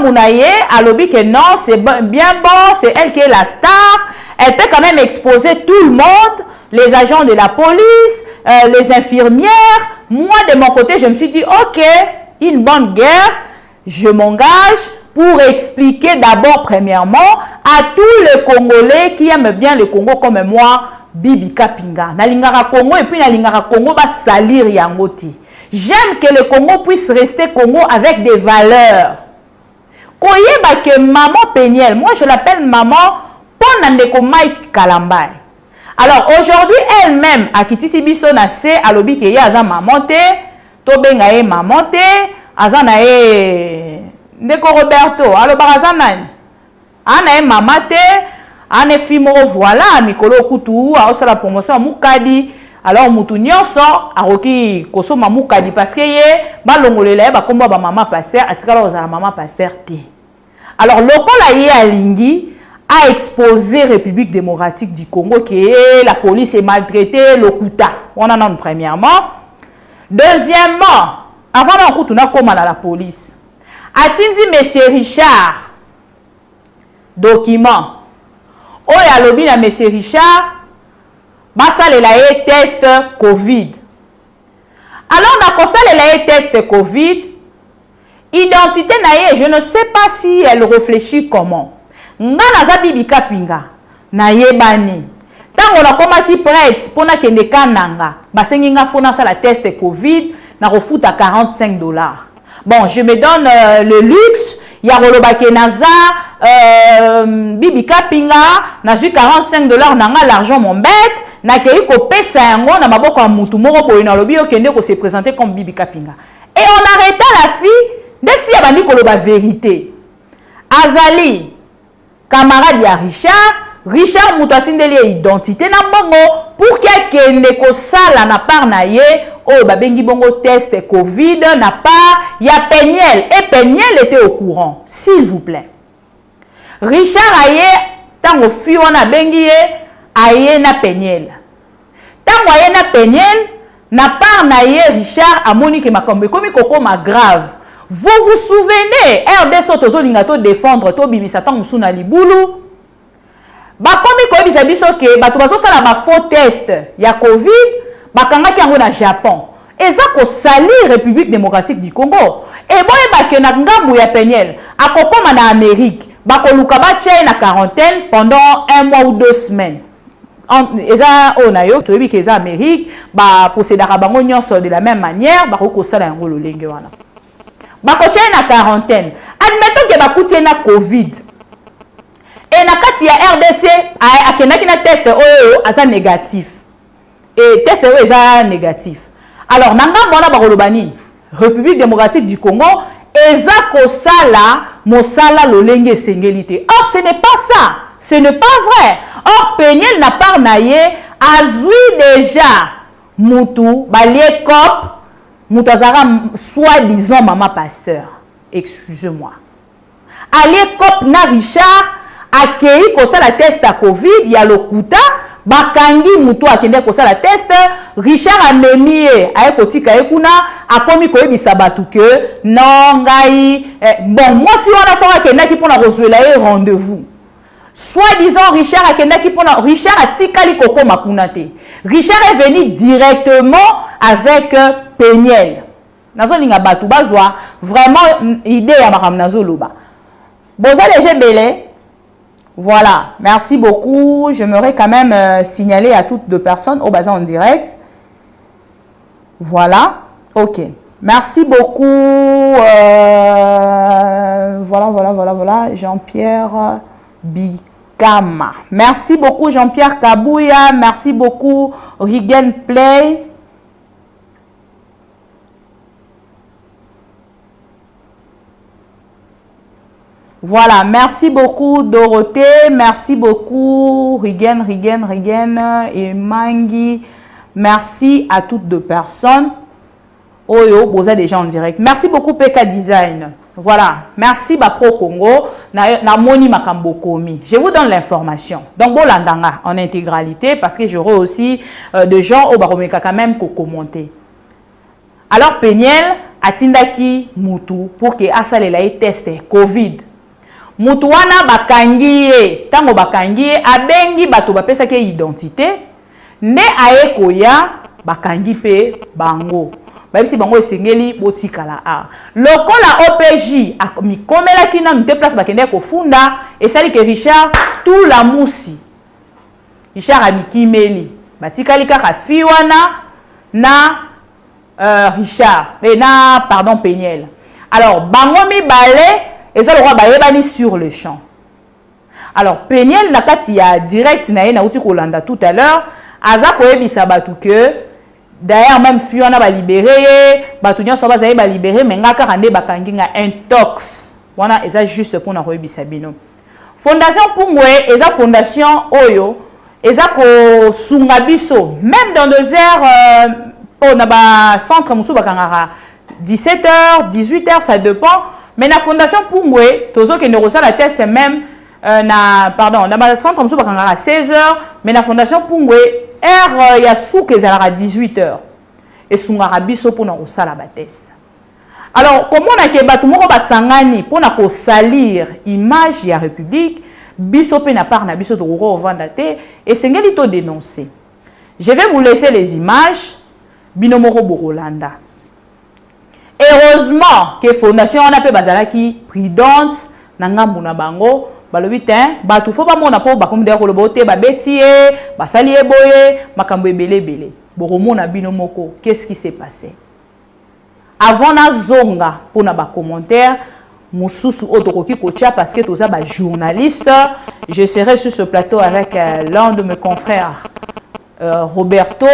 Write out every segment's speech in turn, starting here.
Mounaye a lobby que non, c'est bien bon, c'est elle qui est la star. Elle peut quand même exposer tout le monde, les agents de la police, les infirmières. Moi, de mon côté, je me suis dit, ok, une bonne guerre, je m'engage pour expliquer d'abord, premièrement, à tous les Congolais qui aiment bien le Congo comme moi, Bibi Kapinga. Na lingara Congo et puis na lingara Congo va salir yangoti. J'aime que le Congo puisse rester Congo avec des valeurs. Koyeba que maman Peniel, moi je l'appelle maman Ponandeko Mike Kalambay. Alors aujourd'hui elle-même a quitté Sibiso na se alobi ke ya za maman te, to benga e maman te, azana e ndeko Roberto, alo barazana. Ana e maman te, ane fimo voilà mikolo kutu, a osala promotion mukadi. Alors mutu nyonso aroki kosoma mukadi parce que ye balongolela ba komba ba maman pasteur atikala ozala maman pasteur te. Alors lokola ye alingi a exposé République démocratique du Congo que la police est maltraitée, l'Okuta. On en a une premièrement. Deuxièmement, avant d'en comment à la police. A-t-il dit monsieur Richard document. Oh ya lobby na monsieur Richard basa le laé test Covid. Alors on a constaté le test Covid. Identité naie, je ne sais pas si elle réfléchit comment. Nga naza Bibi Kapinga na yebani. Tant on a komaki prête pour na kende kananga, basengi nga fona sa la test Covid na refout à $45. Bon, je me donne le luxe, ya rolobake naza Bibi Kapinga na ju $45 nanga l'argent mon bête, na kei ko pesa yango na maboko ya mutu moko boye na lobi okende ko se présenter comme Bibi Kapinga. Et on arrêta la fille. Des filles abandi koloba vérité. Azali, camarade ya Richard Moutouatindeli identité na bongo pour qu'elle ne ko sala na part na ye o babengi bongo test Covid na part ya Peniel et Peniel était au courant, s'il vous plaît. Richard aye tango fi wana bengi ye aye na Peniel. Tango aye na Peniel na part na ye Richard amoni ke makombe komi kokoma grave. Vous vous souvenez, RDC Tozolingato défendre to bibisa tant musuna libulu. Ba komi ko bisa biso ke ba to baso sala ba faux test ya Covid, ba kanga ki na Japon. Eza ko sali République démocratique du Congo. Et boye ba ke na ngambu ya Peniel, akokoma na Amérique, ba ko luka ba tchai na quarantaine pendant 1 mois ou 2 semaines. Eza onayo to bi ke eza Amérique, ba procédera bango nyonso de la même manière, ba ko sala ngolo lenge wana. Bakotie na quarantaine. Admettons que bakutie na Covid. Et na kati ya RDC akenaki na test oyo asa négatif. Et test oyo eza négatif. Alors nanga mona bakolobani République démocratique du Congo eza kosala mosala lolenge sengelité. Or ce n'est pas ça. Ce n'est pas vrai. Or Peniel na part na ye azui déjà mutu balie cop Moutazara, soi-disant maman pasteur, excusez-moi. Allez, cop na Richard, accueilli kosa la test à Covid, il y a le Kuta, bakangi mutu akende kosa la test, Richard a memie, aye kotika ekuna, a komi koye bisabatu que, non, ngai, bon, moi si on a savoir kenda qui pour la rejoindre rendez-vous. Soi-disant Richard a kenda qui pour la, Richard a tikali koko makunate. Richard est venu directement avec Peniel. Nazo linga batu bazwa vraiment idée ya makam nazo loba. Boza léger belé. Voilà, merci beaucoup. J'aimerais quand même signaler à toutes deux personnes au bazar en direct. Voilà. OK. Merci beaucoup. Voilà. Jean-Pierre Bikama. Merci beaucoup Jean-Pierre Kabouya. Merci beaucoup Rigen Play. Voilà, merci beaucoup Dorothée, merci beaucoup Rigen et Mangi. Merci à toutes deux personnes. Oyo, vous êtes déjà en direct. Merci beaucoup PK Design. Voilà, merci Bapro Congo. Na moni makambo komi. Je vous donne l'information. Donc bon landanga en intégralité parce que j'aurai aussi des gens au baromeka quand même pour commenter. Alors Peniel atindaki mutu pour que asalela ye test Covid. Mutu wana bakangi ye, tango bakangi ye, abengi bato bapesaki identité, nde aye koya bakangi pe bango. Babisi bango esengeli botikala a. Lokola OPJ mikomela kina mte place bakende kofunda, esali ke Richard tout la musi. Richard amikimeli. Batikali kaka fiwana na Richard, pardon, Peniel. Alors, bango mibale, et ça le roi bayebani sur le champ. Alors, Peniel nakati ya direct na ye na uti kolanda tout à l'heure, aza koyebisa batu que d'ailleurs même fiona ba libéré, batu nyonso bazaye ba libéré, mais ngaka rande bakangi nga intox. Wana eza juste pour na koyebisa bino. Fondation Pungwe, eza fondation Oyo, eza ko sunga biso, même dans 2 heures, on a un centre Moussou Bakangara 17h, 18h, ça dépend. Mais la fondation Pungwe, tozo que nous la test même pardon, on a un centre Moussou Bakangara 16h, mais la fondation Pungwe R ya sou que à 18h. Et sungara biso pour nous la test. Alors comment on a que batu moko basangani pour na salir image ya République, biso pe na part na biso to ro vandate et sengeli to dénoncer. Je vais vous laisser les images. Binomoro Borolanda. Heureusement que fondation on a pe bazalaki prudente na ngambu na bango balobi tin batu fo ba mona po ba comme de ko lobote ba betie ba sali eboye makambo ebele boromona binomoko. Qu'est-ce qui s'est passé avant na zonga pour na ba commentaire mususu otokoki kotia parce que toza ba journaliste. Je serai sur ce plateau avec l'un de mes confrères Roberto.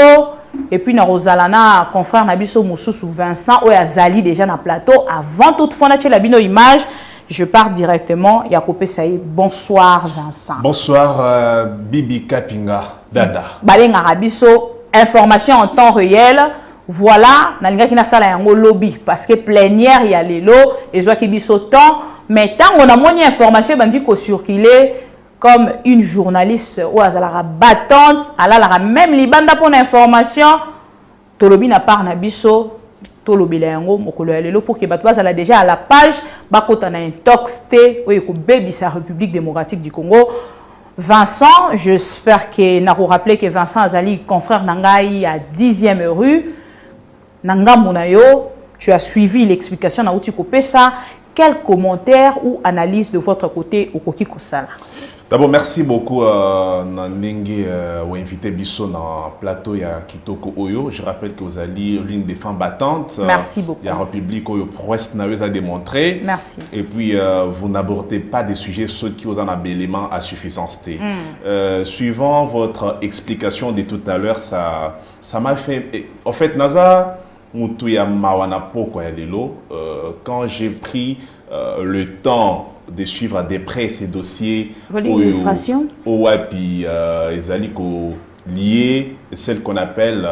Et puis, na Rosalana, confrère Nabiso Moussous Vincent, ou Azali déjà dans le plateau. Avant toute fois, la bino image, je pars directement. Yakopé Saï, bonsoir Vincent. Bonsoir Bibi Kapinga, Dada. Baleng Arabiso, information en temps réel. Voilà, nalinga qui n'a pas yango lobby parce que plénière il y a les lots et soit qui biso temps. Mais tant on a moins d'informations, on dit qu'on circule comme une journaliste ou azalara battante, ala même libanda pour l'information, tolobi na par na biso, tolobi la yango mokolo ya lelo pour que bato bazala déjà à la page, bakota na intoxté ou yeko baby sa République démocratique du Congo. Vincent, j'espère que na rappeler que Vincent Azali confrère nangai à 10e rue nanga munayo, tu as suivi l'explication na uti kopesa. Quel commentaire ou analyse de votre côté au Koki Kosala? D'abord, merci beaucoup Nandenge ou invité Bisso dans le plateau ya Kitoko Oyo. Je rappelle que vous allez l'une des femmes battantes. Merci beaucoup. Il y a République Oyo prouesse n'a a démontré. Merci. Et puis vous n'abordez pas des sujets ceux qui vous en ont l'élément à suffisance. Suivant votre explication de tout à l'heure, ça m'a fait. En fait, Naza Mutuya Mawanapo Koyalelo, quand j'ai pris le temps de suivre de près ces dossiers au Wapi, Ezaliko lié, celle qu'on appelle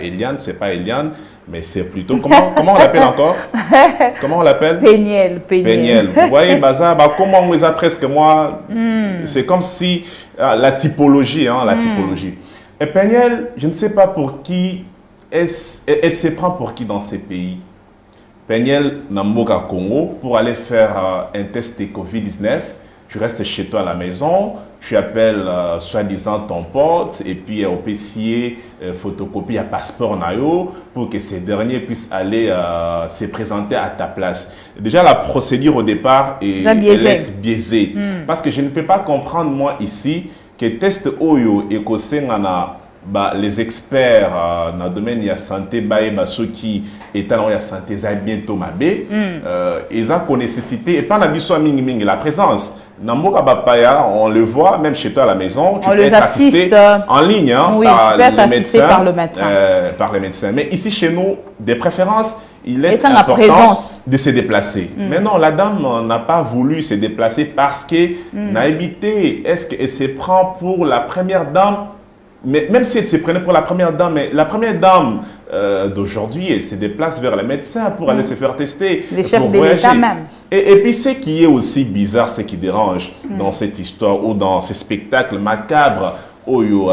Eliane, c'est pas Eliane, mais c'est plutôt comment on l'appelle encore? Comment on l'appelle? Peniel. Vous voyez, comment on les a presque moi, c'est comme si la typologie, la typologie. Et Peniel, je ne sais pas pour qui elle se prend pour qui dans ces pays. Peniel Namboka Congo pour aller faire un test de Covid-19. Tu restes chez toi à la maison, tu appelles soi-disant ton pote et puis au PCA photocopie un passeport nayo pour que ces derniers puissent aller se présenter à ta place. Déjà la procédure au départ est biaisée. Parce que je ne peux pas comprendre moi ici que test Oyo et Kosengana les experts dans le domaine de la santé, ceux qui étant dans la santé, bientôt ils ont nécessité, et pas la la présence. On le voit, même chez toi à la maison, tu peux être assisté en ligne par les médecins. Mais ici, chez nous, des préférences, il est important de se déplacer. Mais non, la dame n'a pas voulu se déplacer parce qu'elle n'a évité. Est-ce qu'elle se prend pour la première dame? Mais même si elle se prenait pour la première dame, mais la première dame d'aujourd'hui, elle se déplace vers les médecins pour aller se faire tester. Les chefs de l'État même. Et puis ce qui est aussi bizarre, ce qui dérange dans cette histoire ou dans ces spectacles macabres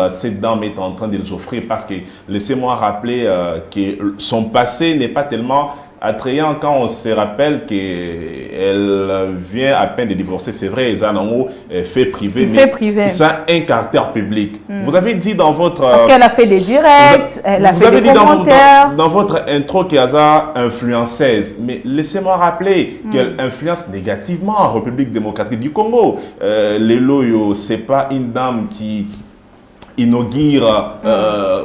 cette dame est en train de les offrir, parce que laissez-moi rappeler que son passé n'est pas tellement attrayant quand on se rappelle qu'elle vient à peine de divorcer. C'est vrai, ils ont fait privé, mais ça a un caractère public. Vous avez dit dans votre... Parce qu'elle a fait des directs, elle a fait des commentaires. Dans votre intro qu'elle a influenceuse, mais laissez-moi rappeler qu'elle influence négativement en République démocratique du Congo. Lelo, c'est pas une dame qui inaugure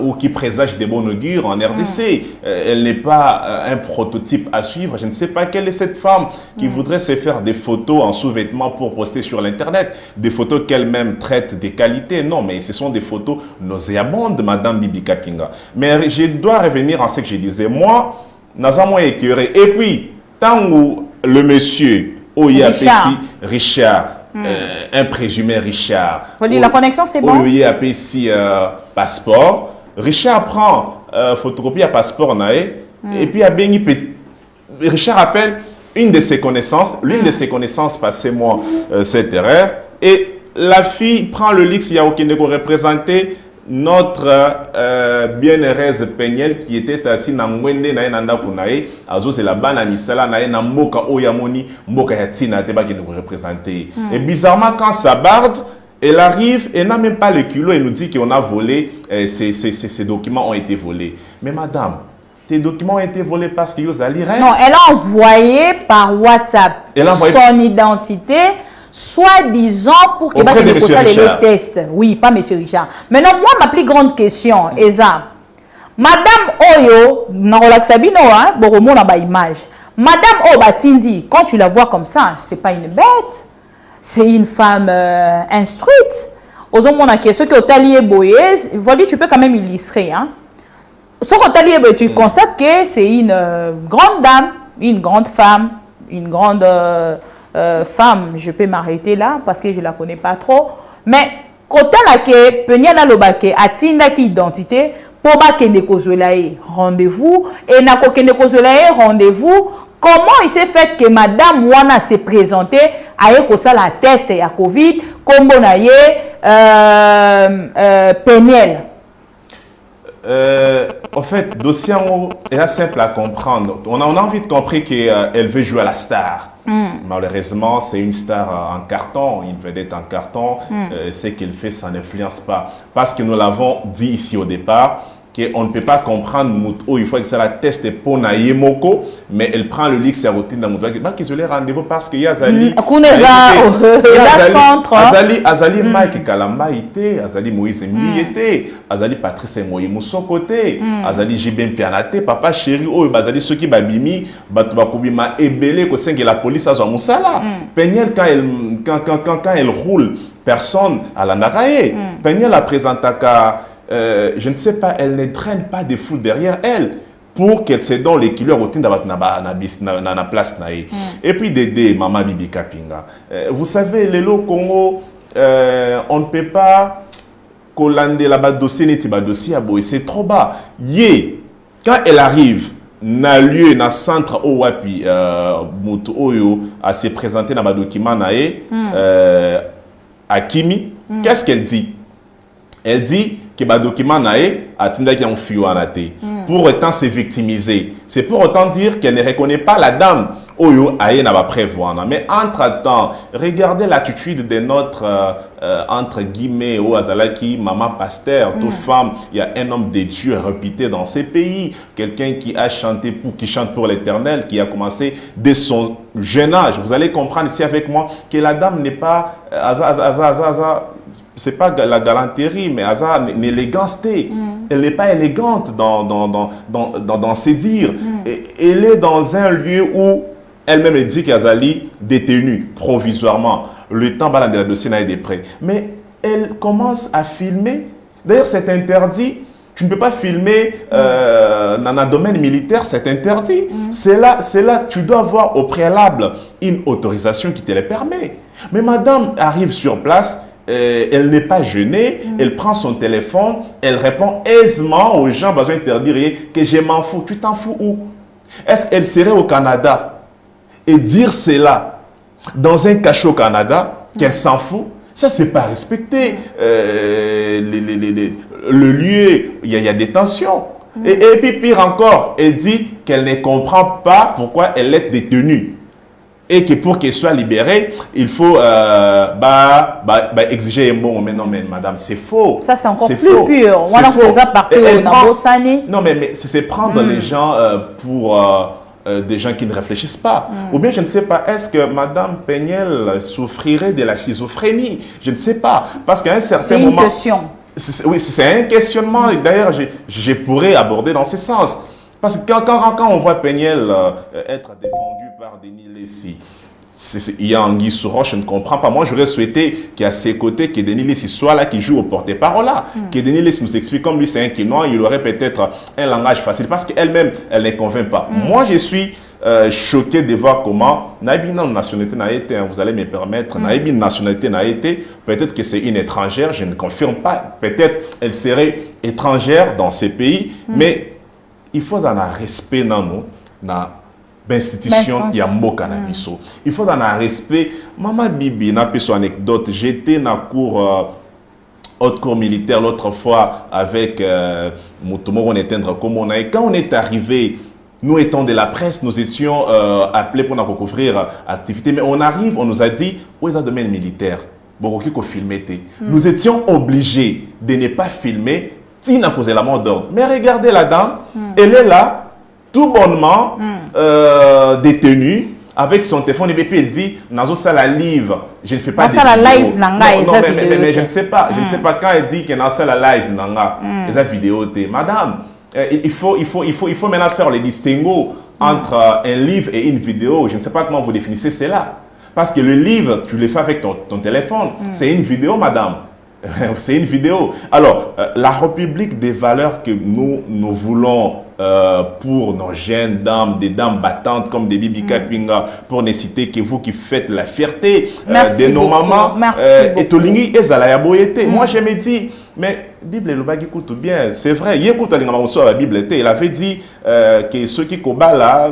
ou qui présage des bons augures en RDC. Elle n'est pas un prototype à suivre. Je ne sais pas quelle est cette femme qui voudrait se faire des photos en sous-vêtements pour poster sur l'Internet. Des photos qu'elle-même traite des qualités. Non, mais ce sont des photos nauséabondes, Madame Bibi Kapinga. Mais je dois revenir à ce que je disais. Moi, Nazamo est écœuré. Et puis, tant où le monsieur, Richard, un présumé Richard. La connexion, c'est bon. Oui, ici passeport. Richard prend photocopie à passeport et puis à Bengi, Richard appelle une de ses connaissances. L'une de ses connaissances passait moi cette erreur. Et la fille prend le lix Yaokine pour représenter notre bien-heureuse Peniel qui était assis dans Mwende na nanda kunae azo c'est la bana misala na mboka oyamoni mboka ya tina te ba qui nous représenter. Et bizarrement quand ça barde, elle arrive, elle n'a même pas le culot et nous dit qu'on a volé ces documents ont été volés. Mais madame, tes documents ont été volés parce que vous allez rien. Non, elle a envoyé par WhatsApp son identité, soi-disant pour qu'il fasse les tests. Oui, pas M. Richard. Maintenant, moi, ma plus grande question est ça. Madame Oyo, image. Madame Obatindi, quand tu la vois comme ça, c'est pas une bête, c'est une femme instruite. Aux hommes, ceux qui ont allié Boyez, tu peux quand même illustrer. Hein? Ce qui ont allié, tu constates que c'est une grande dame, une grande femme, une grande femme. Je peux m'arrêter là parce que je ne la connais pas trop. Mais quand on a que Peniana Lobake a une identité, pour rendez-vous et na rendez-vous. Comment il s'est fait que Madame Wana s'est présentée à la test à Covid comme on a Peniel? En fait, dossier est simple à comprendre. On a envie de comprendre qu'elle veut jouer à la star. Malheureusement, c'est une star en carton, une vedette en carton. Ce qu'elle fait, ça n'influence pas. Parce que nous l'avons dit ici au départ, qu'on ne peut pas comprendre il faut que ça la teste pour Nayemoko, mais elle prend le lix et routine dans Mouto. Bah, qu'ils ont les rendez-vous parce qu'il y a Azali. Azali Mike Kalamba était, Azali Moïse Mbi était, Azali Patrice Moïse Mousso côté, Azali Jibem Pianate, papa chéri, Azali ceux qui babimi, Batubakubima ebele, que la police a son moussala. Peniel, quand elle roule, personne à la naraye. Peniel la présente à je ne sais pas, elle ne traîne pas des foules derrière elle pour qu'elle se donne les killers routine dans la place. Et puis Dédé, Maman Bibi Kapinga. Vous savez, les lots Congo, on ne peut pas collander là-bas dossier, c'est trop bas. Quand elle arrive, na lieu, na centre Owapi, Mutu Oyo, à se présenter dans le document à Kimi, qu'est-ce qu'elle dit? Elle dit que le document a pour autant se victimiser. C'est pour autant dire qu'elle ne reconnaît pas la dame Oyo Aye n'a pas prévoir. Mais entre-temps, regardez l'attitude de notre, entre guillemets, Azalaki, maman pasteur, toute femme, il y a un homme de Dieu réputé dans ces pays, quelqu'un qui a chanté qui chante pour l'Éternel, qui a commencé dès son jeune âge. Vous allez comprendre ici avec moi que la dame n'est pas, c'est pas la galanterie, mais une éléganceté. Elle n'est pas élégante dans ses dires. Elle est dans un lieu où elle-même dit qu'Azali détenue provisoirement. Le temps de la dossier n'a été prêt. Mais elle commence à filmer. D'ailleurs, c'est interdit. Tu ne peux pas filmer dans un domaine militaire, c'est interdit. C'est là, tu dois avoir au préalable une autorisation qui te le permet. Mais madame arrive sur place, elle n'est pas gênée, elle prend son téléphone, elle répond aisément aux gens besoin d'interdire que je m'en fous. Tu t'en fous où? Est-ce qu'elle serait au Canada et dire cela dans un cachot au Canada, qu'elle s'en fout? Ça, c'est pas respecté. Le lieu, il y a des tensions. Et puis, pire encore, elle dit qu'elle ne comprend pas pourquoi elle est détenue. Et que pour qu'elle soit libérée, il faut exiger un mot. Mais non, mais madame, c'est faux. Ça, c'est encore plus faux. pur. Voilà, faux. Non, mais c'est prendre les gens pour des gens qui ne réfléchissent pas. Ou bien, je ne sais pas, est-ce que madame Péniel souffrirait de la schizophrénie? Je ne sais pas. Parce qu'à un certain moment... C'est une question. Oui, c'est un questionnement. Et d'ailleurs, je pourrais aborder dans ce sens. Parce que quand on voit Péniel être défendu par Denis Lessi, il y a Anguille sous roche, je ne comprends pas. Moi, j'aurais souhaité qu'à ses côtés, que Denis Lessi soit là, qui joue au porte-parole là. Que Denis Lessi nous explique, comme lui c'est un Quinois, il aurait peut-être un langage facile. Parce qu'elle-même, elle ne convainc pas. Moi, je suis choqué de voir comment Naïbina nationalité n'a été, vous allez me permettre, Naïbina nationalité n'a été, peut-être que c'est une étrangère, je ne confirme pas. Peut-être elle serait étrangère dans ces pays, mais il faut en respect dans nous, dans l'institution qui a mot cannabis. Il faut en respect. Maman Bibi, n'a pas son anecdote. J'étais dans la cour, haute cour militaire l'autre fois avec Moutoumoro, on était comme on a. Et quand on est arrivé, nous étant de la presse, nous étions appelés pour nous couvrir activité. Mais on arrive, on nous a dit, où est le domaine militaire? Nous étions obligés de ne pas filmer. Il n'a causé la mort d'ordre. Mais regardez la dame, elle est là, tout bonnement, détenue, avec son téléphone. Et puis elle dit, Nazo ça la live, je ne fais pas de vidéo. Mais je ne sais pas. Je ne sais pas quand elle dit que Nazo ça la live, esa vidéo. Madame, il faut maintenant faire le distinguo entre un livre et une vidéo. Je ne sais pas comment vous définissez cela. Parce que le livre, tu le fais avec ton téléphone. C'est une vidéo, madame. C'est une vidéo. Alors, la République des valeurs que nous voulons pour nos jeunes dames, des dames battantes comme des Bibi Kapinga, pour ne citer que vous qui faites la fierté de nos mamans, et Tolingi et Zalaya Boyete. Moi, je me dis, mais Bible le écoute bien, c'est vrai. Hier, quand la Bible était, il avait dit que ceux qui combattent là,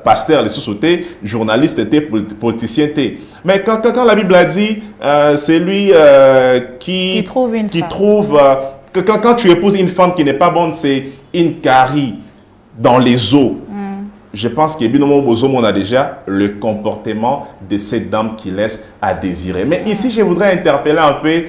pasteurs, les sociétés, journalistes étaient, politiciens étaient. Mais quand la Bible a dit, c'est lui qui trouve quand tu épouses une femme qui n'est pas bonne, c'est une carie dans les os. Je pense qu'on a déjà le comportement de cette dame qui laisse à désirer. Mais ici, je voudrais interpeller un peu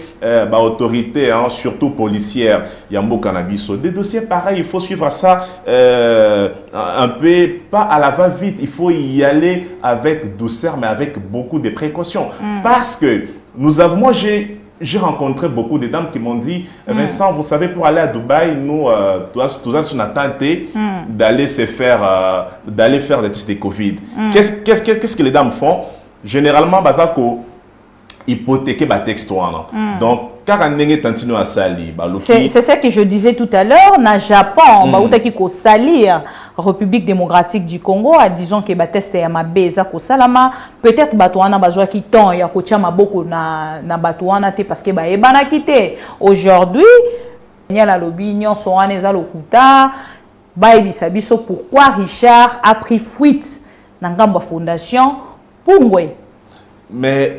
l'autorité, surtout policière, Yambo Cannabis. Des dossiers pareils, il faut suivre ça un peu, pas à la va-vite. Il faut y aller avec douceur, mais avec beaucoup de précautions. Parce que moi, j'ai rencontré beaucoup de dames qui m'ont dit, Vincent, vous savez, pour aller à Dubaï, nous, tous on a tenté d'aller faire des tests de Covid. Qu'est-ce que les dames font? Généralement, bazako hypothéquer ba texte. Donc, c'est ça que je disais tout à l'heure. Na Japon, salir République démocratique du Congo, disons que bateste ya mabeza ko salama, peut-être batouana bazwa ki ton ya ko tia maboko na batouana te parce que ba ebana kité. Aujourd'hui, nyala lobi nyonso wana eza lokuta, ba ebisa biso pourquoi Richard a pris fuite na ngamba fondation Pungwe. Mais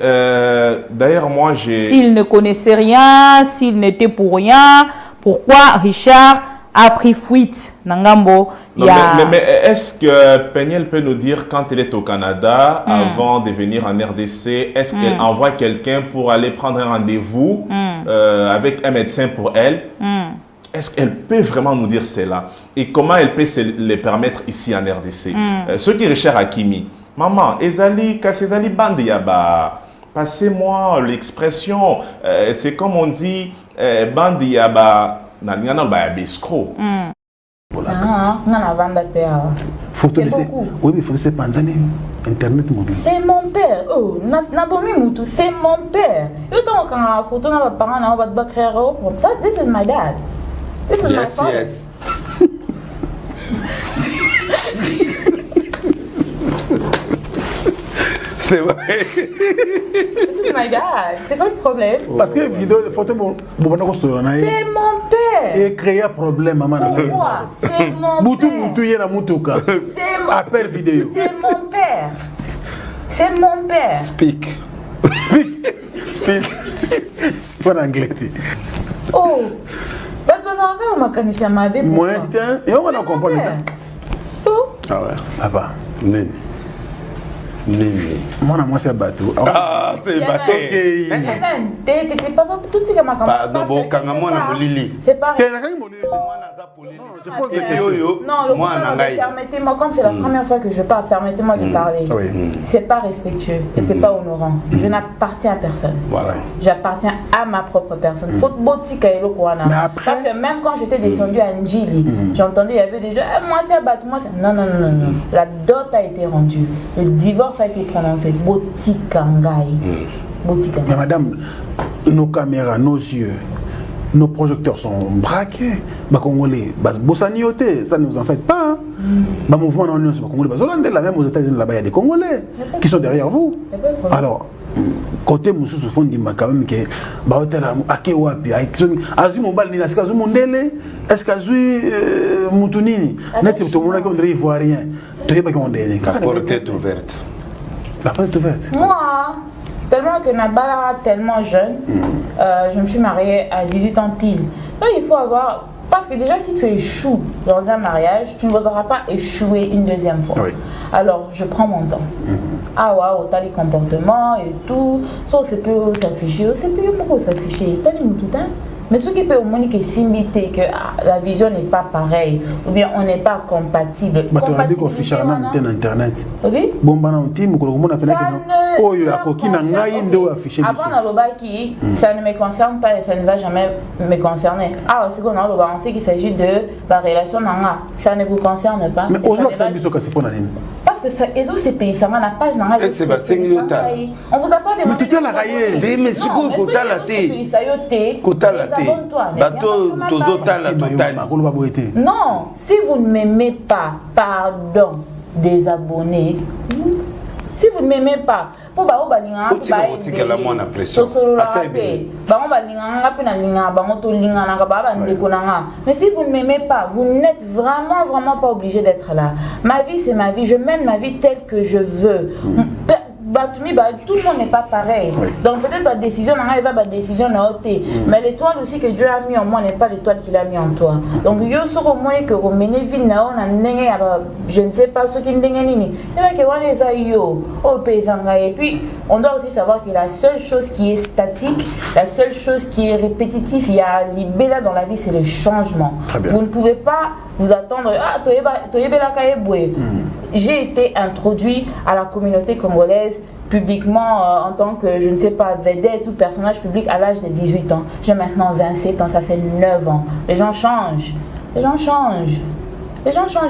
d'ailleurs, moi, j'ai... S'il ne connaissait rien, s'il n'était pour rien, pourquoi Richard a pris fuite Nangambo? Mais est-ce que Péniel peut nous dire quand elle est au Canada, avant de venir en RDC, est-ce qu'elle envoie quelqu'un pour aller prendre un rendez-vous avec un médecin pour elle? Est-ce qu'elle peut vraiment nous dire cela? Et comment elle peut se le permettre ici en RDC? Ce qui est Richard Hakimi. Maman, Ezali Bandi Yaba, passez-moi l'expression, c'est comme on dit, Bandi Yaba, Naliana Bayabescro. Faut te laisser. Oui, mais il faut laisser Panzani. Internet mobile. C'est mon père. Oh, c'est mon père. You don't quand la photo n'a pas parent n'a pas créer comme ça. This is my dad. This is my father. Yes. C'est vrai. This is my dad. C'est quoi le problème? Parce que vidéo, photo, c'est mon père. Et créer un problème, maman. Pourquoi? C'est mon père. C'est appel vidéo. C'est mon père. C'est mon père. Speak. Speak. C'est pas en anglais. Oh, on m'a canissé à ma vie. Moi, et on va comprendre. Oh. Ah ouais. Papa. Nini. Moi, c'est bateau. Ah, c'est bateau. T'étais pas tout ce que ma campagne. Pardon, bon, quand moi, on a molili. C'est pareil. Je pose des questions. Non, permettez-moi, comme c'est la première fois que je parle, permettez-moi de parler. C'est pas respectueux et c'est pas honorant. Je n'appartiens à personne. Voilà. J'appartiens à ma propre personne. Faut botika et le Kouana. Parce que même quand j'étais descendue à Ndjili, j'entendais, il y avait des gens, moi c'est abattu, moi c'est. Non. La dot a été rendue. Le divorce a été prononcé. Botika ngai. Botika. Mais madame, nos caméras, nos yeux, nos projecteurs sont braqués. Bah Congolais, bah Bossanioté, ça ne vous en faites pas. Bah mouvement non union, c'est pas Congolais. Bah Zolande, la même aux États-Unis là-bas, il y a des Congolais qui sont derrière vous. Alors, côté Moussou Soufon dit quand même que bah hôtel à Kewapi, Azum Mobile ni est-ce qu'Azum Mondele, est-ce qu'Azui Moutounini, net c'est tout le monde qui est ivoirien. Tu sais pas qu'on est. La porte est ouverte. La porte est ouverte. Moi, tellement que Nabala tellement jeune, je me suis mariée à 18 ans pile. Donc il faut avoir. Parce que déjà, si tu échoues dans un mariage, tu ne voudras pas échouer une deuxième fois. Oui. Alors, je prends mon temps. Ah waouh, t'as les comportements et tout. Ça, c'est plus s'afficher. C'est plus beaucoup s'afficher. T'as les moutons. Mais ce qui peut au moins s'imiter que la vision n'est pas pareille ou bien on n'est pas compatible. Bah tu as dit qu'on fiche sur internet. Oui. Bon bah non team ko ko na pena que non. Oh yo akoki na ngai ndo afficher biso. Avant na lobaki, ça ne me concerne pas et ça ne va jamais me concerner. Ah c'est qu'on a loba on sait qu'il s'agit de la relation nanga. Ça ne vous concerne pas. Mais aujourd'hui ça biso ka c'est pour nani? Parce que ça ezo c'est pays ça na page nanga. C'est pas 5 minutes. On vous a pas demandé. Mais tu t'es la raillé. Mais ce que kota la té. Kota la té. Bateau tozotala totali. Non, si vous ne m'aimez pas, pardon, désabonnez. Si vous ne m'aimez pas, pour ba balinga la pression. Mais si vous ne m'aimez pas, vous n'êtes vraiment pas obligé d'être là. Ma vie c'est ma vie, je mène ma vie telle que je veux. Tout le monde n'est pas pareil. Oui. Donc peut-être ta décision, ma décision mais l'étoile aussi que Dieu a mis en moi n'est pas l'étoile qu'il a mis en toi. Donc yo sur au moins que vous menez vie je ne sais pas ce qui ndengeni. Et puis on doit aussi savoir que la seule chose qui est statique, la seule chose qui est répétitive, il y a libéla dans la vie, c'est le changement. Vous ne pouvez pas vous attendre j'ai été introduit à la communauté congolaise publiquement en tant que, je ne sais pas, vedette ou personnage public à l'âge de 18 ans. J'ai maintenant 27 ans, ça fait 9 ans. Les gens changent.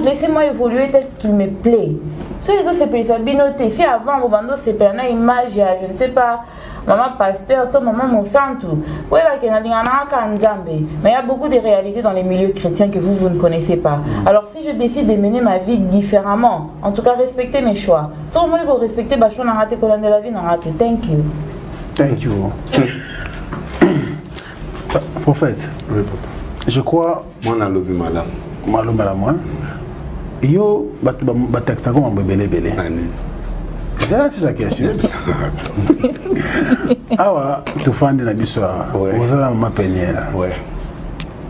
Laissez-moi évoluer tel qu'il me plaît. Sur les autres, c'est binoté. Si avant, c'est une image, je ne sais pas, maman pasteur, toi, maman mon santou. Mais il y a beaucoup de réalités dans les milieux chrétiens que vous ne connaissez pas. Alors si je décide de mener ma vie différemment, en tout cas respectez mes choix. Si vous respectez ma choix, de la vie, thank you. Thank you. Prophète, oui, papa. Je crois... Moi, on a lobby malam. Moi. Yo, texte comme un bébé. C'est ça question. Ah tu fais de la bissoire. Vous avez ma penière. Ouais.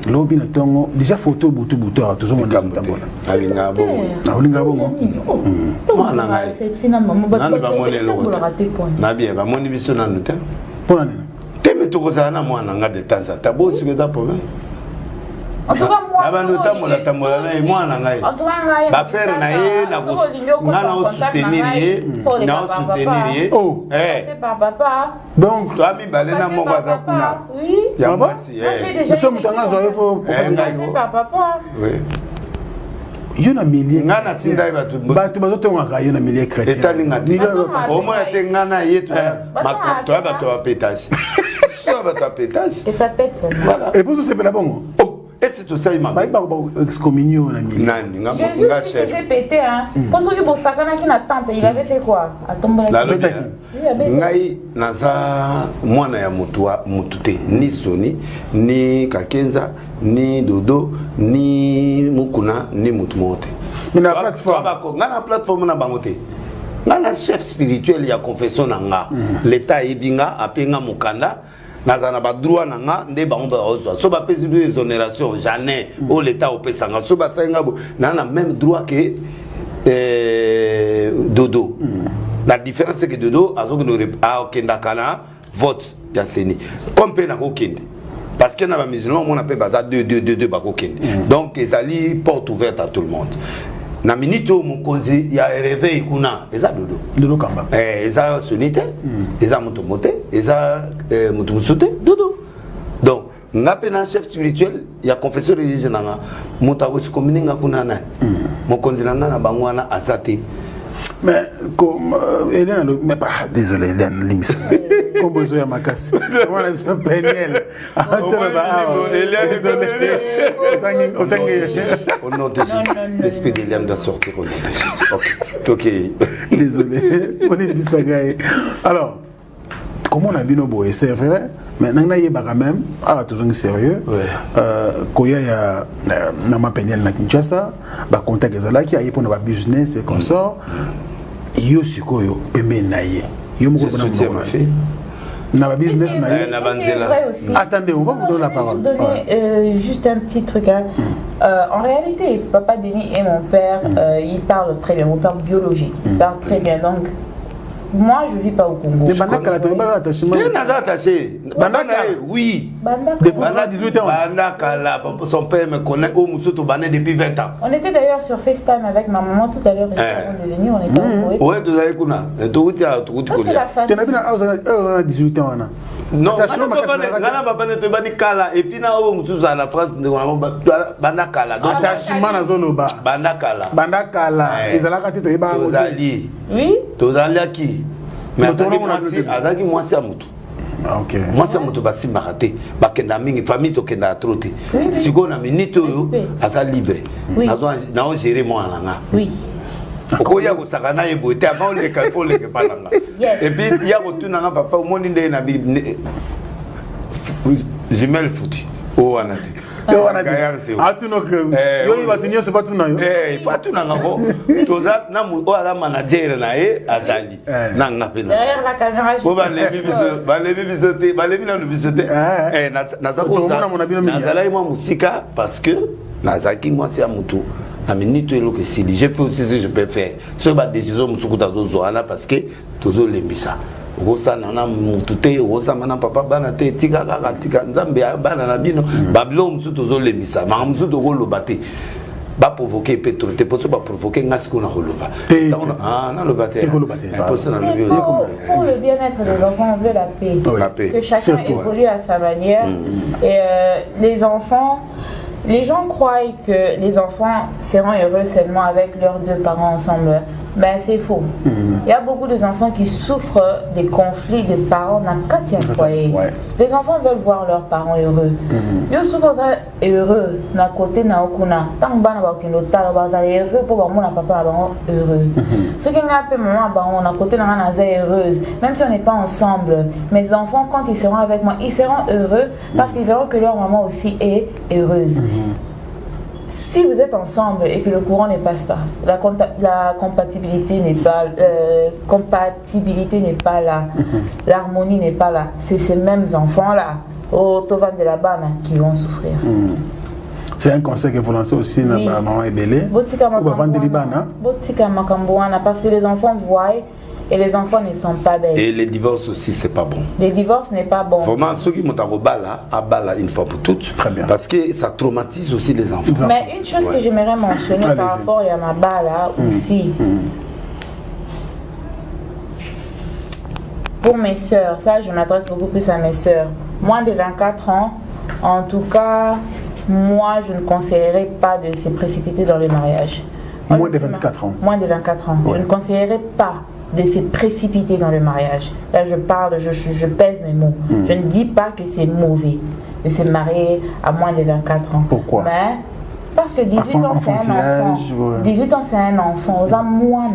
Lobby na tongo déjà photo butu toujours mon tabona. Alinga bongo. Alinga bongo. Moi na ngai. Finalement ba mone lo. Na bien ba mone biso na nuta. Pona nini? Teme to ko sana moi na nga de tanza. Tabo su que ta problème. En tout cas, moi, en tout cas, faire naïe, na soutenir. Oh, c'est pas papa. Donc, toi, mi balena mo bazakuna. Oui. Ya basi, nous sommes dans un zoéfo. C'est pas papa. Oui. Il y a un millier. Ngana tindai batu. Batu bazoto ngaka yo na millier chrétien. Etali ngati. Au moins te ngana yetu. Makapto batu ba pétage. Toi batu pétage. Et ça pète ça. Voilà. Et pour ça c'est pas bon. Et c'est tout ça, il m'a dit. Excommunion, Jésus s'est fait péter. Pour ceux qui ont fait un temple, il avait fait quoi? La lobby. Ngai, naza, moi, na ya mutute, ni Sony, ni Kakenza, ni Dodo, ni Mukuna, ni Mutumote. Mais la plateforme. Na plateforme na bangote. ngana chef spirituel ya confession nanga l'état ebinga apenga mukanda nazana ba droit nanga nde bango ba ozwa so ba pesi de exonération jamais au l'état opesanga so ba senga na même droit que dodo la différence c'est que dodo a okenda kana vote ya seni comme pe na okende parce que na ba musulman on appelle baza deux ba okende donc ezali porte ouverte à tout le monde. Na minito mukonzi ya réveil kuna eza dodo kamba eza sonite eza mutu mote eza mutu musute dodo donc ngape na chef spirituel ya confesseur religieux nanga mutu akosi communinga kuna na mukonzi nanga na bangwana azate mais comme Eliane mais pas désolé Eliane limisa comme besoin ya makasi on a besoin Peniel au nom de Jésus l'esprit d'Eliane doit sortir au nom de Jésus. Ok désolé on est bisagai alors comment on a bien beau c'est vrai mais nanga yeba quand même toujours sérieux koya ya na ma Peniel na Kinshasa ba contact ezalaki ayi pour na business et consort yo sikoyo pembe na ye yo moko na ma fait na ba business na ye na banzela. Attendez, on va vous donner la parole. Donner juste un petit truc hein. En réalité papa Denis et mon père ils parlent très bien, mon père biologique il parle très bien donc moi je vis pas au Congo. Mais Bandaka tu pas attachement. Tu es attaché. Bandaka oui. Depuis 18 ans. Bandaka là son père me connaît au Musuto Bané depuis 20 ans. On était d'ailleurs sur FaceTime avec ma maman tout à l'heure avant de venir, on était en Koweït. Ouais, tu as kuna. C'est la famille. Tu as bien 18 ans là. Non, ngana papa ne te bani kala et puis na o Musuto à la France Bandaka là. Attachement na zoloba. Bandaka là. Ezalaka ti to yeba. Oui. Tozaliaki. Mais azaki mwasi ya mutu. OK. Mwasi ya mutu basi marate. Bakenda mingi famille to kenda trote. Siko na minute yo asa libre. Na on gérer moi nanga. Oui. Okoya ko sakana yebo te avant le calfo le palanga. Et puis ya ko tunanga papa o moni nde na bi jumelle foutu. O anati. Yo wana atuno que yo iba tunyo se pas tunayo il faut tunanga ko toza na mu o ala manager na e azali na ngapena derrière la caméra bo ba lebi bisote na bisote na za ko na zala moi musika parce que na zaki moi c'est amutu na minute elo que si j'ai fait aussi ce que je peux faire ce ba décision musukuta zo zoana parce que tozo lembisa Rosa nana mutute rosa mana papa bana te tika kaka tika nzambe bana na bino bablo msuto zo lemisa ma msuto ko lobate ba provoquer pétrole te poso ba provoquer ngasiko na koloba na lobate pour le bien-être des enfants on veut la paix que chacun évolue à sa manière et les enfants les gens croient que les enfants seront heureux seulement avec leurs deux parents ensemble. Ben c'est faux. Il y a beaucoup d'enfants qui souffrent des conflits de parents dans le foyer. Les enfants veulent voir leurs parents heureux. Yo souvent heureux na côté na okuna. Tant bana ba kino tala ba heureux pour mon papa ba heureux. Ce qui n'a pas maman ba on a côté na na heureuse. Même si on n'est pas ensemble, mes enfants quand ils seront avec moi, ils seront heureux parce qu'ils verront que leur maman aussi est heureuse. Si vous êtes ensemble et que le courant ne passe pas, la compatibilité n'est pas là, l'harmonie n'est pas là, c'est ces mêmes enfants-là, au Tovan de la Bana, qui vont souffrir. C'est un conseil que vous lancez aussi, oui. Maman Ebele, ou avant de Libana. Parce que les enfants voient et les enfants ne sont pas belles. Et les divorces aussi, c'est pas bon. Les divorces n'est pas bon. Vraiment, ceux qui m'ont à une fois pour toutes. Très bien. Parce que ça traumatise aussi les enfants. Mais une chose que j'aimerais mentionner par rapport à ma bala aussi. Pour mes sœurs, ça je m'adresse beaucoup plus à mes sœurs. Moins de 24 ans, en tout cas, moi je ne conseillerais pas de se précipiter dans le mariage. Moins de 24 ans. Moins de 24 ans. Ouais. Je ne conseillerais pas de se précipiter dans le mariage. Là, je parle, je pèse mes mots. Je ne dis pas que c'est mauvais de se marier à moins de 24 ans. Pourquoi? Mais parce que 18 ans, c'est un enfant. 18 ans, c'est un enfant. Aux amours,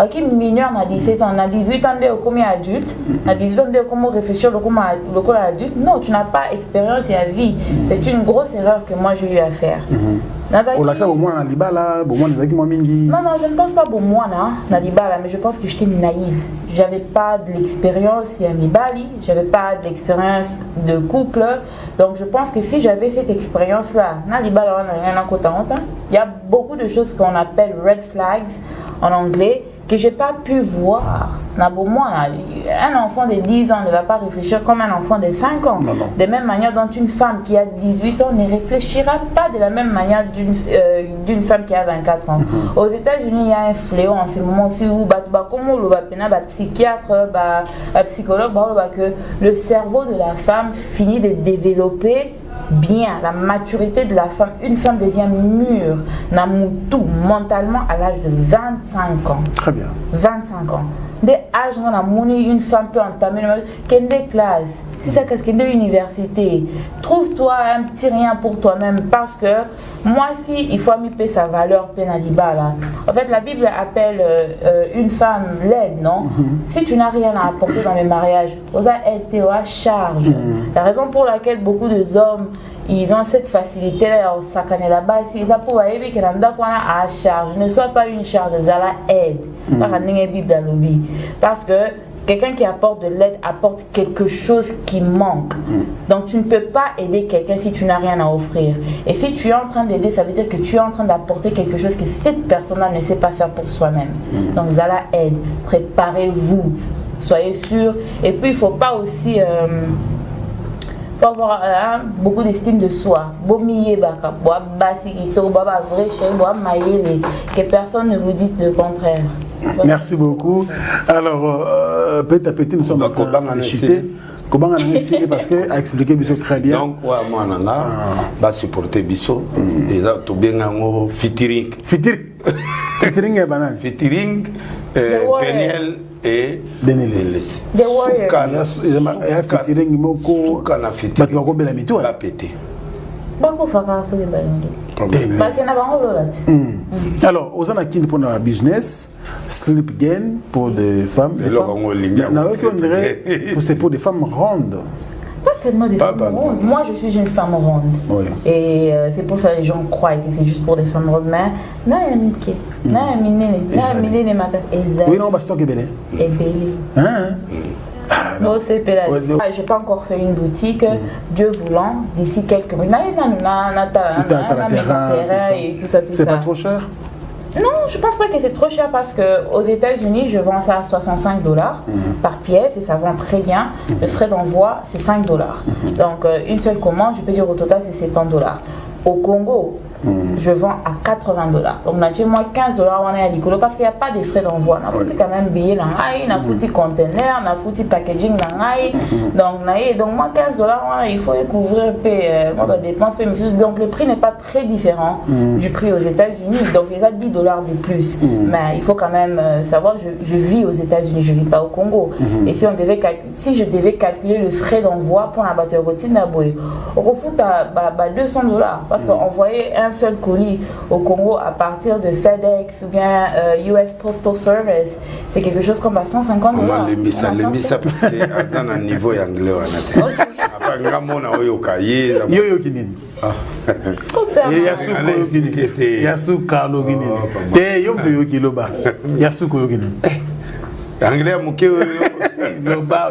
qui mineur à 17 ans, à 18 ans, comme adulte, à 18 ans, comment réfléchir comme adulte. Non, tu n'as pas expérience et à vie. C'est une grosse erreur que moi j'ai eu à faire. Non, non, je ne pense pas pour moi, mais je pense que j'étais naïve. J'avais pas de l'expérience et à Mibali, j'avais pas de l'expérience de couple. Donc je pense que si j'avais cette expérience-là, il y a beaucoup de choses qu'on appelle red flags en anglais que j'ai pas pu voir. Un enfant de 10 ans ne va pas réfléchir comme un enfant de 5 ans. Non, non. De même manière dont une femme qui a 18 ans ne réfléchira pas de la même manière d'une femme qui a 24 ans. Aux États-Unis, il y a un fléau en ce moment aussi où comme le psychiatre, le psychologue, que le cerveau de la femme finit de développer bien, la maturité de la femme. Une femme devient mûre, mentalement à l'âge de 25 ans. Très bien. 25 ans. Dès âge, une femme peut entamer quelle classe, si ça casse quelle université. Trouve-toi un petit rien pour toi-même parce que moi, si il faut payer sa valeur pénaliba là. En fait, la Bible appelle une femme laide, non? Si tu n'as rien à apporter dans le mariage, vous êtes à charge. La raison pour laquelle beaucoup de hommes ils ont cette facilité-là au sacaner là-bas. Ils ont pour que à charge. Ne sois pas une charge, ça la aide. Parce que quelqu'un qui apporte de l'aide apporte quelque chose qui manque. Donc tu ne peux pas aider quelqu'un si tu n'as rien à offrir. Et si tu es en train d'aider, ça veut dire que tu es en train d'apporter quelque chose que cette personne-là ne sait pas faire pour soi-même. Donc ça la aide. Préparez-vous. Soyez sûrs. Et puis il ne faut pas aussi... faut avoir beaucoup d'estime de soi. Que personne ne vous dise le contraire. Merci beaucoup. Alors, petit à petit, nous sommes en train de chuter. Comment on a essayé parce qu'elle a expliqué Bissot très bien. Donc, moi, on a supporté Bissot. Déjà, tout bien en featuring. Featuring est banal. Featuring, Peniel et Benelis. The Warriors. Il y a featuring, Moko. Quand on a featuring, il va la mytho. Il va péter. Alors, aux Anakines pour notre business, strip game pour des femmes. C'est pour des femmes rondes. Pas seulement des femmes rondes. Moi, je suis une femme ronde. Oui. Et c'est pour ça que les gens croient que c'est juste pour des femmes rondes. Mais non, il y a un miké. Non, il y a un miné. Oui, non, parce que c'est belé. Et belé. Bon, c'est pédale. Je n'ai pas encore fait une boutique. Dieu voulant, d'ici quelques mois. Et tout ça. C'est pas trop cher? Non, je pense pas que c'est trop cher parce qu'aux États-Unis, je vends ça à $65 par pièce et ça vend très bien. Le frais d'envoi, c'est $5. Donc, une seule commande, je peux dire au total, c'est $70. Au Congo, je vends à $80. Donc, moi, $15 on est à l'icolo parce qu'il n'y a pas de frais d'envoi. On a foutu quand même billet, on a foutu conteneur, on a foutu packaging. Donc, moi, $15, il faut couvrir moi, dépenses. Donc, le prix n'est pas très différent du prix aux États-Unis. Donc, il y a $10 de plus. Mais il faut quand même savoir, je vis aux États-Unis, je ne vis pas au Congo. Et si je devais calculer le frais d'envoi pour la batterie routine, on va foutre à $200 parce qu'envoyer un seul colis au Congo à partir de FedEx ou bien US Postal Service, c'est quelque chose comme à $150. On va l'aimer ça parce qu'il y a un niveau anglais. Anglais muke no ba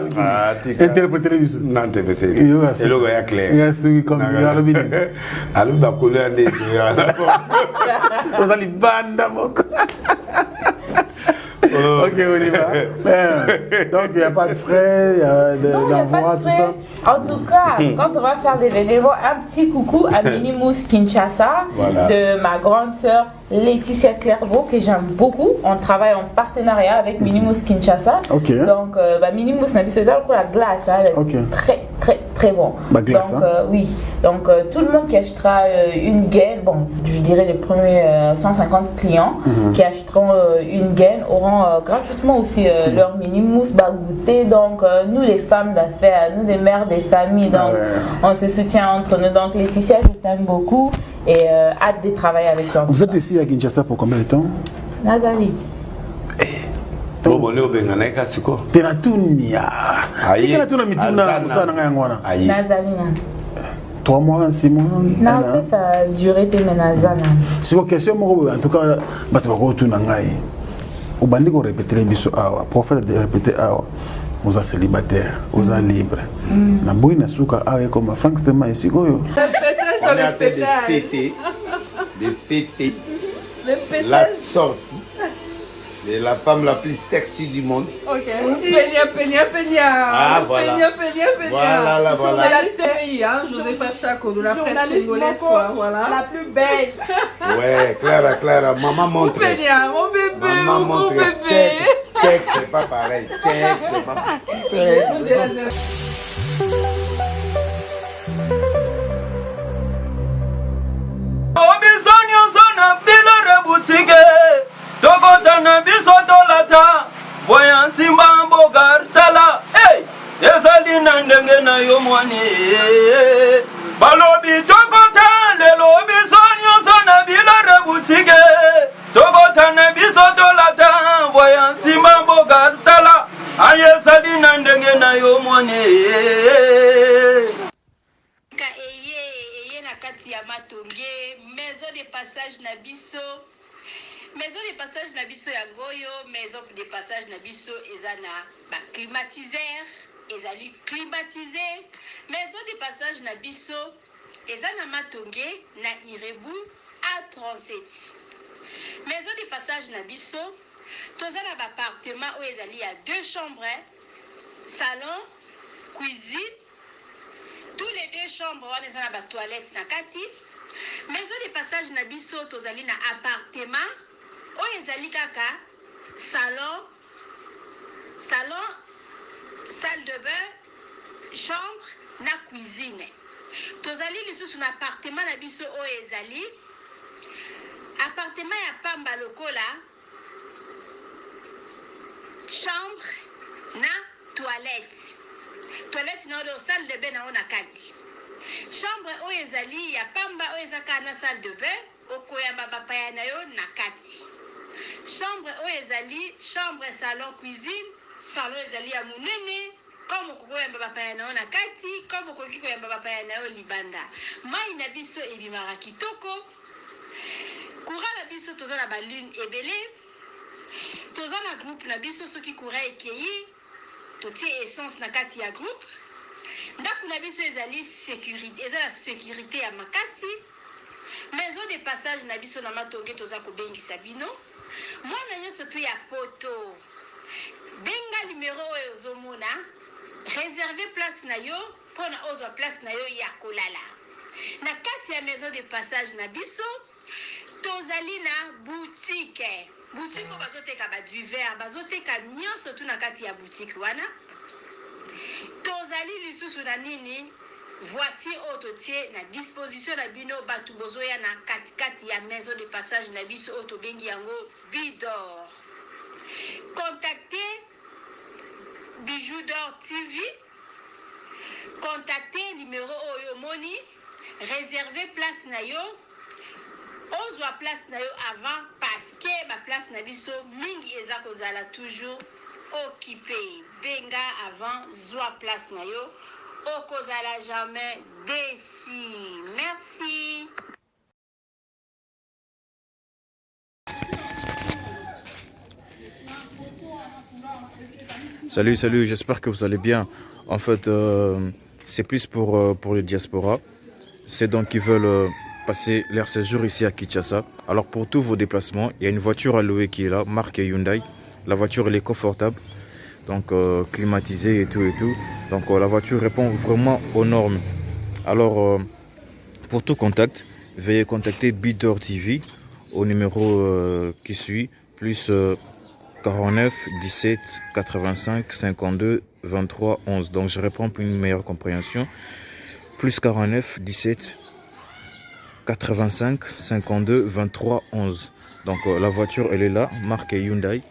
interpréter biso non interpréter et le gars clair ya su comme yalo bini alu ba ko le ande vous allez banda moko. Ok, on y va. Donc, il n'y a pas de frais d'envoi, tout ça. En tout cas, quand on va faire des événements, un petit coucou à Minimous Kinshasa, de ma grande sœur Laetitia Clairvaux, que j'aime beaucoup. On travaille en partenariat avec Minimous Kinshasa. Okay. Donc, Minimous n'a plus ça pour la glace. Très, très, très bon. Glace, donc, oui. Donc, tout le monde qui achètera une gaine, bon, je dirais les premiers 150 clients qui achèteront une gaine auront gratuitement aussi leur Minimous goûter. Donc, nous les femmes d'affaires, nous les mères des familles, donc on se soutient entre nous. Donc, Laetitia, je t'aime beaucoup et hâte de travailler avec toi. Vous êtes ici à Kinshasa pour combien de temps? Nazareth. Bon, le bengana kasi ko. Tena tunia. Tika na tuna mituna sana nga ngwana. Nazalina. 3 mois, 6 mois. Non, après ça a duré tes menazana. C'est une question en tout cas bato bako tuna ngai. Au bandi ko répéter biso awa, prophète de répéter awa. Vous êtes célibataire, vous êtes libre. Na boy na suka awa comme Frank Stema ici goyo. On a fait de fêter la sortie de la femme la plus sexy du monde. Ok. Peña. Ah, voilà. Voilà. Voilà. C'est la série, hein, Josepha Chako, de la presse congolaise, quoi. Voilà. La plus belle. Ouais, Clara, maman montre. Peña, mon bébé, mon bébé. Check, c'est pas pareil. Check, c'est pas pareil. Tokotana bisoto lata voyant simba mbogar tala hey ezali na ndenge na yo mwane balobi tokota lelo bisonyo sona bilare butike tokotana bisoto lata voyant simba mbogar tala ayezali na ndenge na yo mwane eye na kati ya matonge maison de passage na biso. Maison de passage na biso ya ngoyo, maison de passage na biso ezana ba climatiseur, ezali climatisé. Maison de passage na biso ezana matonge na Irebu A37. Maison de passage na biso tozana ba appartement où ezali ya 2 chambres, salon, cuisine. Tous les 2 chambres wana ezana ba toilette na kati. Maison de passage na biso tozali na appartement oyo ezali kaka salon, salle de bain, chambre na cuisine. Tozali lisusu na appartement na biso oyo ezali appartement ya pamba lokola chambre na toilette na oyo salle de bain na ona kati. Chambre oyo ezali ya pamba oyo ezaka na salle de bain okoyamba bapaya na yo na kati. Chambre oyo ezali chambre, salon, cuisine. Salon ezali ya munene comme kokoyamba bapaya na yo na kati, comme okoki koyamba bapaya na yo libanda. Mai na biso ebimaka kitoko. Courant na biso toza na balune ebele. Toza na groupe na biso soki courant ekei totie essence na kati ya groupe. Ndako na biso ezali sécurité, ezala sécurité ya makasi. Maison de passage na biso na matonge toza kobengisa bino. Mwana nyonso to ya poto. Benga numéro oyo ozomona. Réserver place na yo pona ozwa place na yo ya kolala. Na kati ya maison de passage na biso tozali na boutique. Boutique oyo bazoteka ba du verre, bazoteka nyonso tu na kati ya boutique wana. Tozali lisusu na nini voiture autotie na disposition na bino batu bozoya na kati ya maison de passage na biso auto bengi yango Bidor. Contactez Bijou d'Or TV. Contactez numéro oyo moni, réservez place na yo. Ozwa place na yo avant parce que ba place na biso mingi eza kozala toujours occupé. Benga avant zwa place na yo. Okozala jamais déçu. Merci. Salut, j'espère que vous allez bien. En fait, c'est plus pour les diasporas. C'est donc qui veulent passer leur séjour ici à Kinshasa. Alors pour tous vos déplacements, il y a une voiture à louer qui est là, marque Hyundai. La voiture elle est confortable, donc climatisée et tout. Donc la voiture répond vraiment aux normes. Alors pour tout contact, veuillez contacter Bidor TV au numéro qui suit, plus 49 17 85 52 23 11. Donc je réponds pour une meilleure compréhension. Plus 49 17 85 52 23 11. Donc la voiture elle est là, marque Hyundai.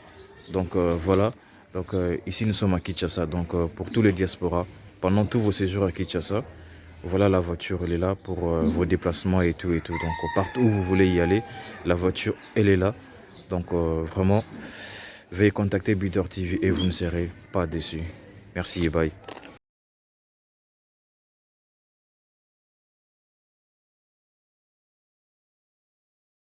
Donc voilà. Donc ici nous sommes à Kinshasa. Donc pour tous les diasporas, pendant tous vos séjours à Kinshasa, voilà la voiture elle est là pour vos déplacements et tout. Donc partout où vous voulez y aller, la voiture elle est là. Donc vraiment veuillez contacter Builder TV et vous ne serez pas déçus. Merci et bye.